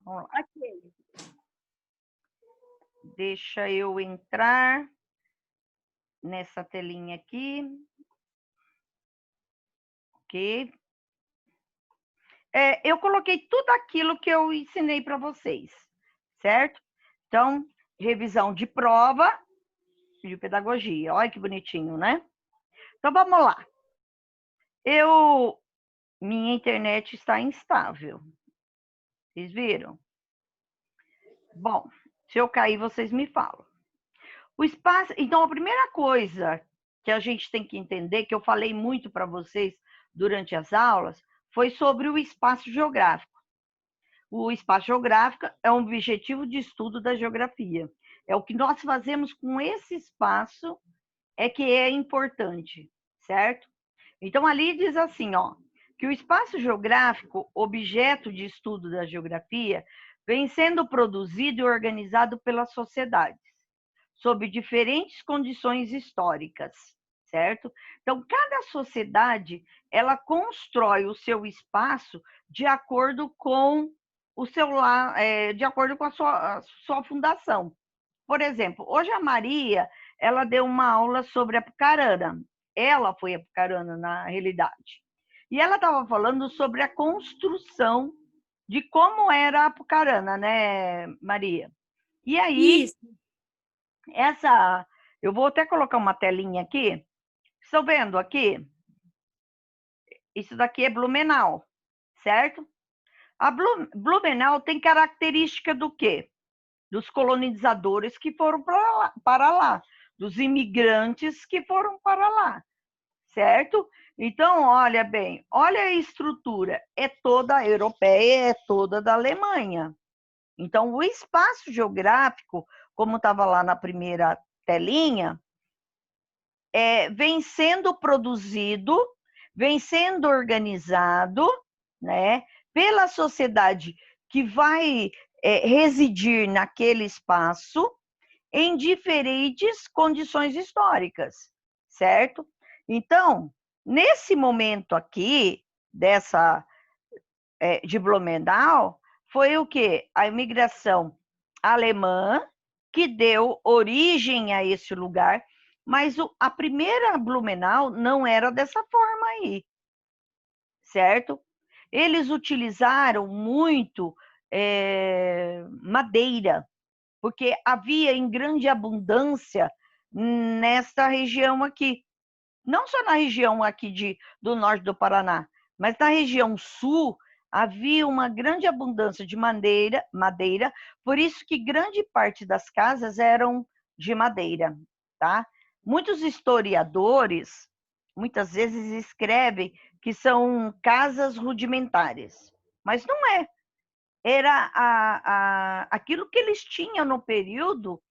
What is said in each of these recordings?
Vamos lá. Deixa eu entrar nessa telinha aqui. Ok. Eu coloquei tudo aquilo que eu ensinei para vocês, certo? Então, revisão de prova de pedagogia. Olha que bonitinho, né? Então, vamos lá. Minha internet está instável. Vocês viram? Bom, se eu cair, vocês me falam. O espaço. Então, a primeira coisa que a gente tem que entender, que eu falei muito para vocês durante as aulas, foi sobre o espaço geográfico. O espaço geográfico é um objetivo de estudo da geografia. É o que nós fazemos com esse espaço é que é importante, certo? Então, ali diz assim, ó, que o espaço geográfico, objeto de estudo da geografia, vem sendo produzido e organizado pelas sociedades, sob diferentes condições históricas, certo? Então, cada sociedade, ela constrói o seu espaço de acordo com o seu de acordo com a sua fundação. Por exemplo, hoje a Maria, ela deu uma aula sobre Apucarana. Ela foi apucarana, na realidade. E ela estava falando sobre a construção de como era a Apucarana, né, Maria? E aí, Isso. eu vou até colocar uma telinha aqui. Estão vendo aqui? Isso daqui é Blumenau, certo? A Blumenau tem característica do quê? Dos colonizadores que foram para lá, dos imigrantes que foram para lá, certo? Então, olha bem, olha a estrutura, é toda europeia, é toda da Alemanha. Então, o espaço geográfico, como estava lá na primeira telinha, vem sendo produzido, vem sendo organizado, né, pela sociedade que vai residir naquele espaço em diferentes condições históricas, certo? Então, nesse momento aqui, de Blumenau, foi o quê? A imigração alemã que deu origem a esse lugar, mas a primeira Blumenau não era dessa forma aí, certo? Eles utilizaram muito madeira, porque havia em grande abundância nesta região aqui. Não só na região aqui do norte do Paraná, mas na região sul havia uma grande abundância de madeira, por isso que grande parte das casas eram de madeira, tá? Muitos historiadores, muitas vezes escrevem que são casas rudimentares, mas não é. Era aquilo que eles tinham no período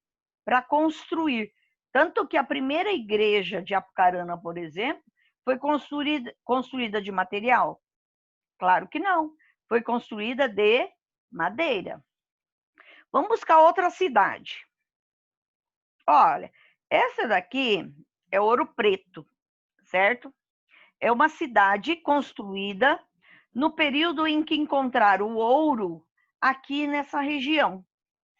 para construir. Tanto que a primeira igreja de Apucarana, por exemplo, foi construída de material? Claro que não. Foi construída de madeira. Vamos buscar outra cidade. Olha, essa daqui é Ouro Preto, certo? É uma cidade construída no período em que encontraram o ouro aqui nessa região,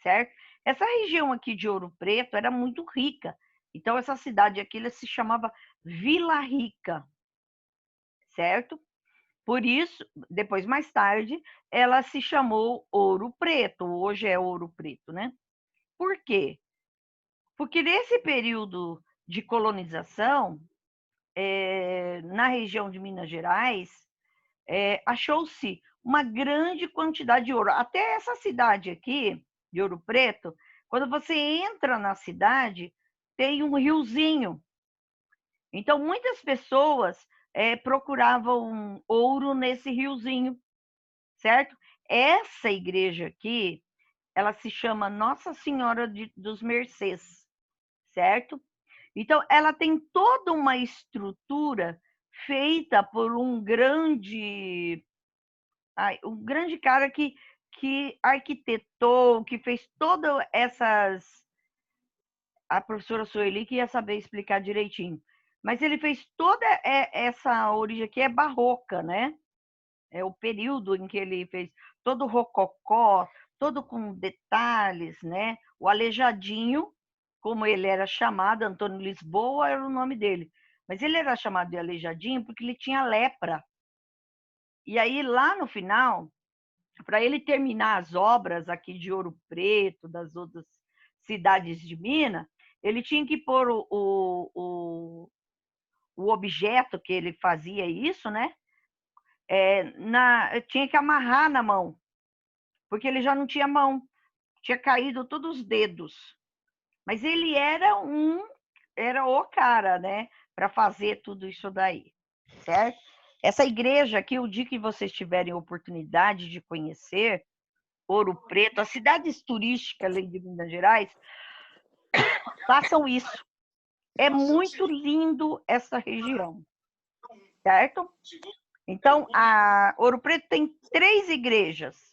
certo? Essa região aqui de Ouro Preto era muito rica. Então, essa cidade aqui ela se chamava Vila Rica, certo? Por isso, depois, mais tarde, ela se chamou Ouro Preto. Hoje é Ouro Preto, né? Por quê? Porque nesse período de colonização, na região de Minas Gerais, achou-se uma grande quantidade de ouro. Até essa cidade aqui, de Ouro Preto, quando você entra na cidade, tem um riozinho. Então, muitas pessoas procuravam ouro nesse riozinho, certo? Essa igreja aqui, ela se chama Nossa Senhora dos Mercês, certo? Então, ela tem toda uma estrutura feita por um grande cara que arquitetou, que fez todas essas. A professora Sueli que ia saber explicar direitinho. Mas ele fez toda essa origem aqui, é barroca, né? É o período em que ele fez todo o rococó, todo com detalhes, né? O Aleijadinho, como ele era chamado, Antônio Lisboa era o nome dele, mas ele era chamado de Aleijadinho porque ele tinha lepra. E aí, lá no final, para ele terminar as obras aqui de Ouro Preto, das outras cidades de Minas, ele tinha que pôr o objeto que ele fazia isso, né? Tinha que amarrar na mão, porque ele já não tinha mão, tinha caído todos os dedos. Mas ele era o cara, né? Para fazer tudo isso daí, certo? Essa igreja aqui, o dia que vocês tiverem oportunidade de conhecer Ouro Preto, as cidades turísticas além de Minas Gerais, façam isso. É muito lindo essa região, certo? Então, a Ouro Preto tem 3 igrejas.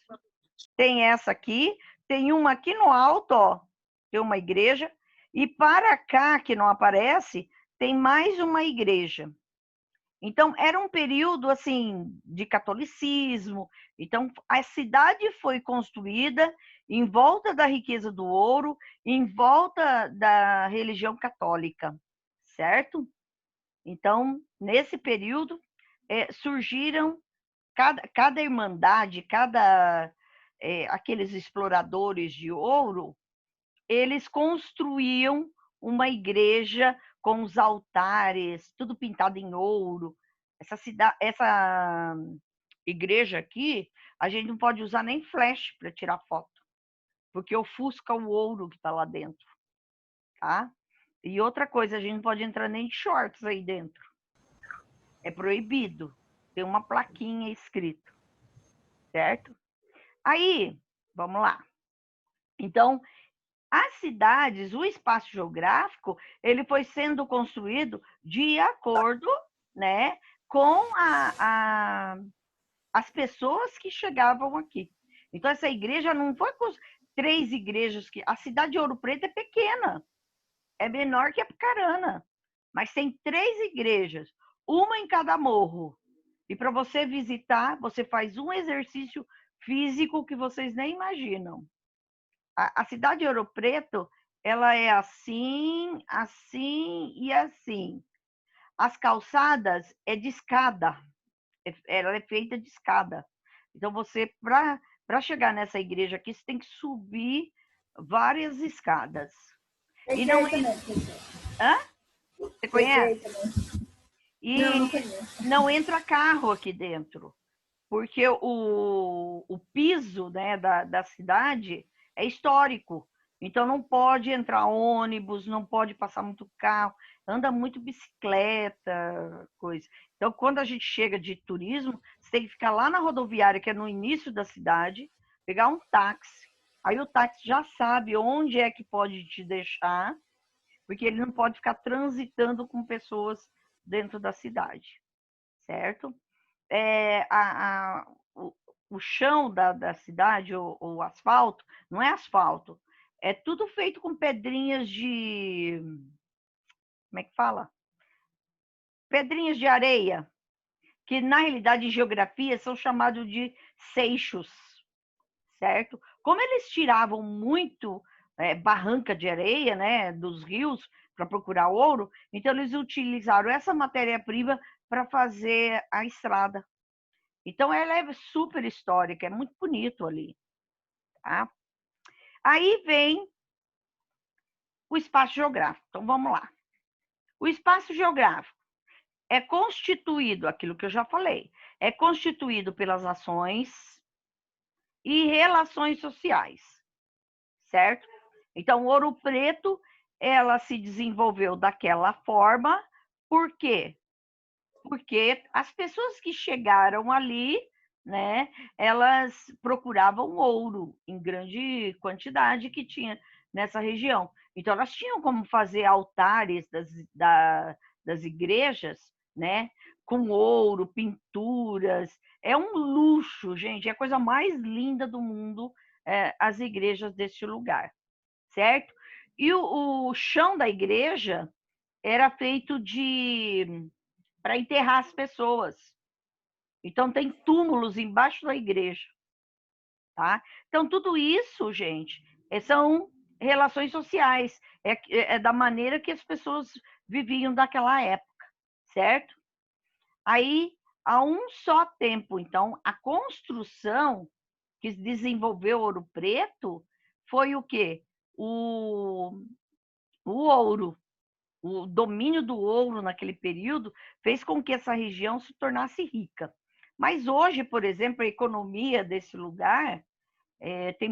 Tem essa aqui, tem uma aqui no alto, ó, tem uma igreja, e para cá, que não aparece, tem mais uma igreja. Então, era um período, assim, de catolicismo. Então, a cidade foi construída em volta da riqueza do ouro, em volta da religião católica, certo? Então, nesse período, surgiram cada irmandade, aqueles exploradores de ouro, eles construíam uma igreja com os altares, tudo pintado em ouro. Essa igreja aqui, a gente não pode usar nem flash para tirar foto, porque ofusca o ouro que está lá dentro, tá? E outra coisa, a gente não pode entrar nem de shorts aí dentro. É proibido. Tem uma plaquinha escrito, certo? Aí, vamos lá. Então, as cidades, o espaço geográfico, ele foi sendo construído de acordo, né, com as pessoas que chegavam aqui. Então, essa igreja não foi com 3 igrejas que... A cidade de Ouro Preto é pequena, é menor que Apucarana, mas tem 3 igrejas, uma em cada morro. E para você visitar, você faz um exercício físico que vocês nem imaginam. A cidade de Ouro Preto, ela é assim, assim e assim. As calçadas é de escada, ela é feita de escada. Então, você, para chegar nessa igreja aqui, você tem que subir várias escadas. E não, hã? Você conhece? E não entra carro aqui dentro, porque o piso, né, da cidade é histórico. Então não pode entrar ônibus, não pode passar muito carro, anda muito bicicleta, coisa. Então, quando a gente chega de turismo, você tem que ficar lá na rodoviária, que é no início da cidade, pegar um táxi. Aí o táxi já sabe onde é que pode te deixar, porque ele não pode ficar transitando com pessoas dentro da cidade, certo? O chão da cidade, o asfalto, não é asfalto, é tudo feito com pedrinhas de... Como é que fala? Pedrinhas de areia, que na realidade em geografia são chamados de seixos, certo? Como eles tiravam muito barranca de areia, né, dos rios para procurar ouro, então eles utilizaram essa matéria-prima para fazer a estrada. Então ela é super histórica, é muito bonito ali, tá? Aí vem o espaço geográfico. Então vamos lá. O espaço geográfico é constituído, aquilo que eu já falei, é constituído pelas ações e relações sociais, certo? Então, Ouro Preto, ela se desenvolveu daquela forma, por quê? Porque as pessoas que chegaram ali, né, elas procuravam ouro em grande quantidade que tinha nessa região. Então, elas tinham como fazer altares das igrejas, né, com ouro, pinturas. É um luxo, gente, é a coisa mais linda do mundo, as igrejas deste lugar, certo? E o chão da igreja era feito para enterrar as pessoas. Então tem túmulos embaixo da igreja, tá? Então, tudo isso, gente, são relações sociais, é da maneira que as pessoas viviam daquela época, certo? Aí, a um só tempo, então, a construção que desenvolveu Ouro Preto foi o quê? O ouro. O domínio do ouro naquele período fez com que essa região se tornasse rica. Mas hoje, por exemplo, a economia desse lugar tem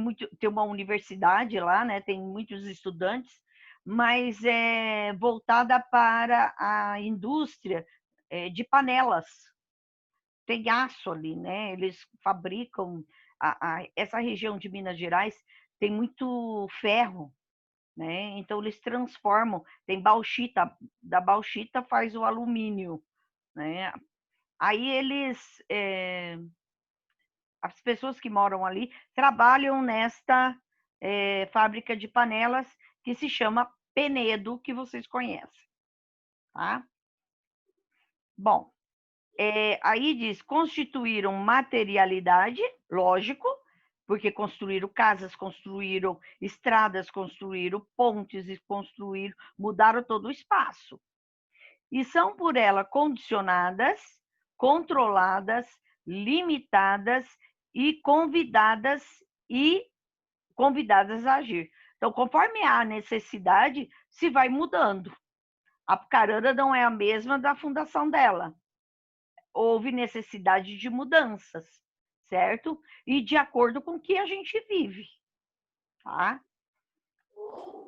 uma universidade lá, né? Tem muitos estudantes, mas é voltada para a indústria de panelas. Tem aço ali, né? Eles fabricam essa região de Minas Gerais tem muito ferro, né? Então eles transformam, tem bauxita, da bauxita faz o alumínio, né? Aí as pessoas que moram ali trabalham nesta fábrica de panelas que se chama Penedo, que vocês conhecem, tá? Bom, aí diz, constituíram materialidade, lógico, porque construíram casas, construíram estradas, construíram pontes, construíram, mudaram todo o espaço. E são por ela condicionadas, controladas, limitadas e convidadas a agir. Então, conforme há necessidade, se vai mudando. A Apucarana não é a mesma da fundação dela. Houve necessidade de mudanças, certo? E de acordo com o que a gente vive, tá?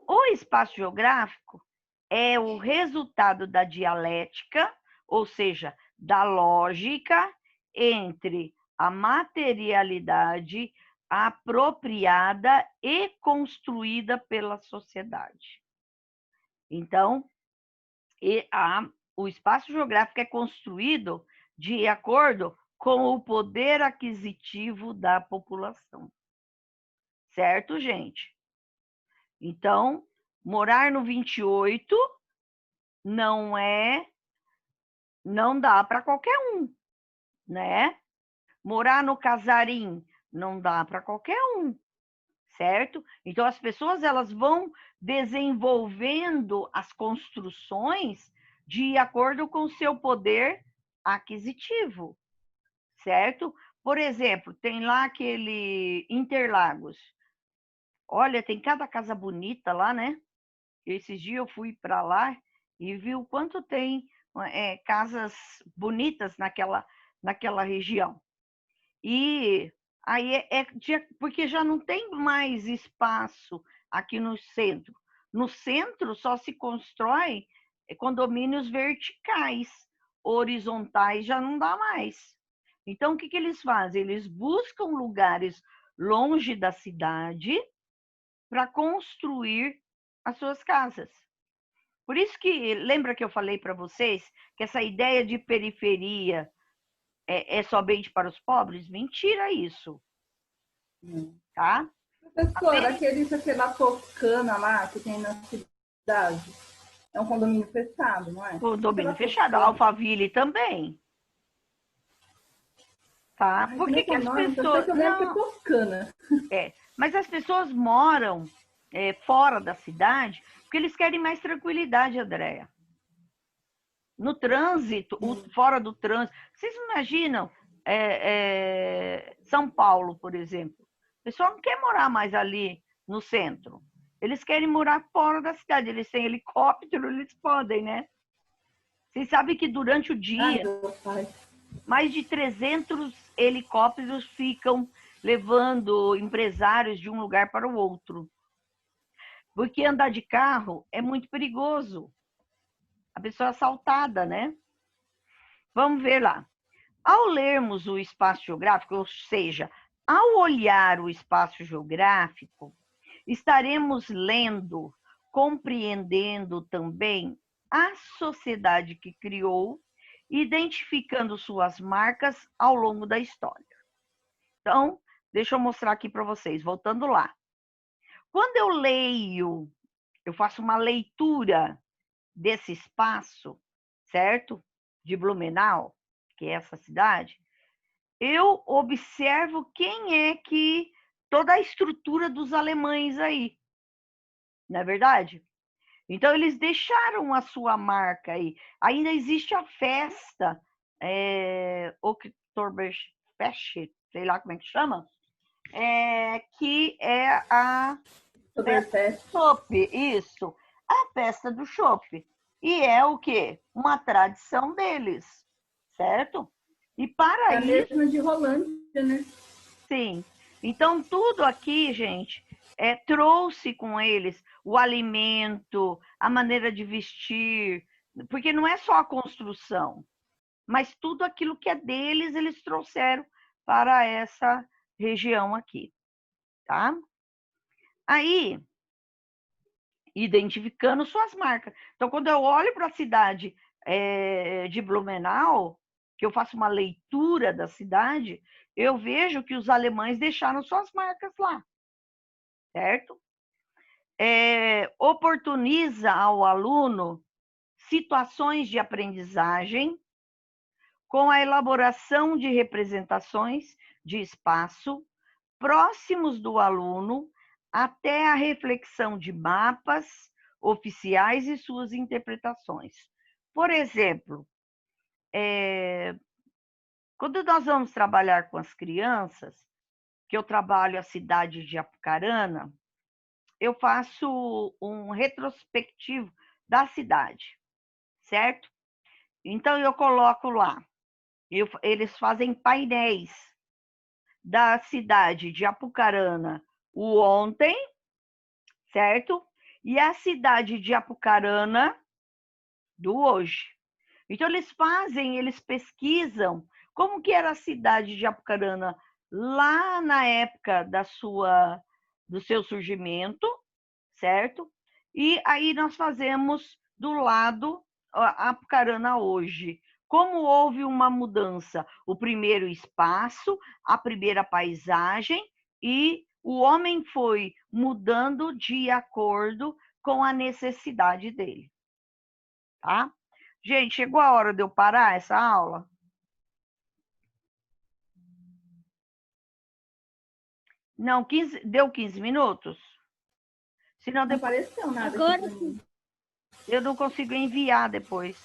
O espaço geográfico é o resultado da dialética, ou seja, da lógica entre a materialidade apropriada e construída pela sociedade. Então, o espaço geográfico é construído de acordo com o poder aquisitivo da população. Certo, gente? Então, morar no 28 não dá para qualquer um, né? Morar no Casarim não dá para qualquer um, certo? Então as pessoas elas vão desenvolvendo as construções de acordo com o seu poder aquisitivo, certo? Por exemplo, tem lá aquele Interlagos. Olha, tem cada casa bonita lá, né? Esses dias eu fui para lá e vi o quanto tem casas bonitas naquela região. E aí porque já não tem mais espaço aqui no centro. No centro só se constrói condomínios verticais, horizontais já não dá mais. Então, o que eles fazem? Eles buscam lugares longe da cidade para construir as suas casas. Por isso que, lembra que eu falei para vocês que essa ideia de periferia é somente para os pobres? Mentira isso. Tá? Professora, aquela Toscana lá que tem na cidade, é um condomínio fechado, não é? Condomínio fechado. A Alphaville também. Tá? Ai, Por que as pessoas... Eu lembro que é Toscana. Mas as pessoas moram fora da cidade porque eles querem mais tranquilidade, Andréia. No trânsito, fora do trânsito. Vocês imaginam São Paulo, por exemplo? O pessoal não quer morar mais ali no centro. Eles querem morar fora da cidade. Eles têm helicóptero, eles podem, né? Vocês sabem que durante o dia, mais de 300 helicópteros ficam levando empresários de um lugar para o outro. Porque andar de carro é muito perigoso. A pessoa é assaltada, né? Vamos ver lá. Ao lermos o espaço geográfico, ou seja, ao olhar o espaço geográfico, estaremos lendo, compreendendo também a sociedade que criou, identificando suas marcas ao longo da história. Então, deixa eu mostrar aqui para vocês, voltando lá. Quando eu leio, eu faço uma leitura desse espaço, certo? De Blumenau, que é essa cidade, eu observo quem é que toda a estrutura dos alemães aí, não é verdade? Então, eles deixaram a sua marca aí. Ainda existe a festa, Oktoberfest, sei lá como é que chama, que é a festa do chopp, isso, a festa do chopp. E é o quê? Uma tradição deles, certo? E para É a isso... mesma de Rolândia, né? Sim. Então, tudo aqui, gente, trouxe com eles o alimento, a maneira de vestir, porque não é só a construção, mas tudo aquilo que é deles, eles trouxeram para essa região aqui, tá? Aí, identificando suas marcas. Então, quando eu olho para a cidade de Blumenau, que eu faço uma leitura da cidade, eu vejo que os alemães deixaram suas marcas lá, certo? Oportuniza ao aluno situações de aprendizagem com a elaboração de representações de espaço próximos do aluno até a reflexão de mapas oficiais e suas interpretações. Por exemplo, quando nós vamos trabalhar com as crianças, que eu trabalho a cidade de Apucarana, eu faço um retrospectivo da cidade, certo? Então, eu coloco lá, eles fazem painéis da cidade de Apucarana o ontem, certo? E a cidade de Apucarana do hoje. Então, eles pesquisam como que era a cidade de Apucarana lá na época do seu surgimento, certo? E aí nós fazemos do lado a Apucarana hoje. Como houve uma mudança? O primeiro espaço, a primeira paisagem, e o homem foi mudando de acordo com a necessidade dele. Tá? Gente, chegou a hora de eu parar essa aula? Não, deu 15 minutos? Senão Não depois apareceu nada Agora aqui pra mim. eu não consigo enviar depois.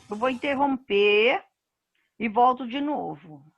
Eu vou interromper e volto de novo.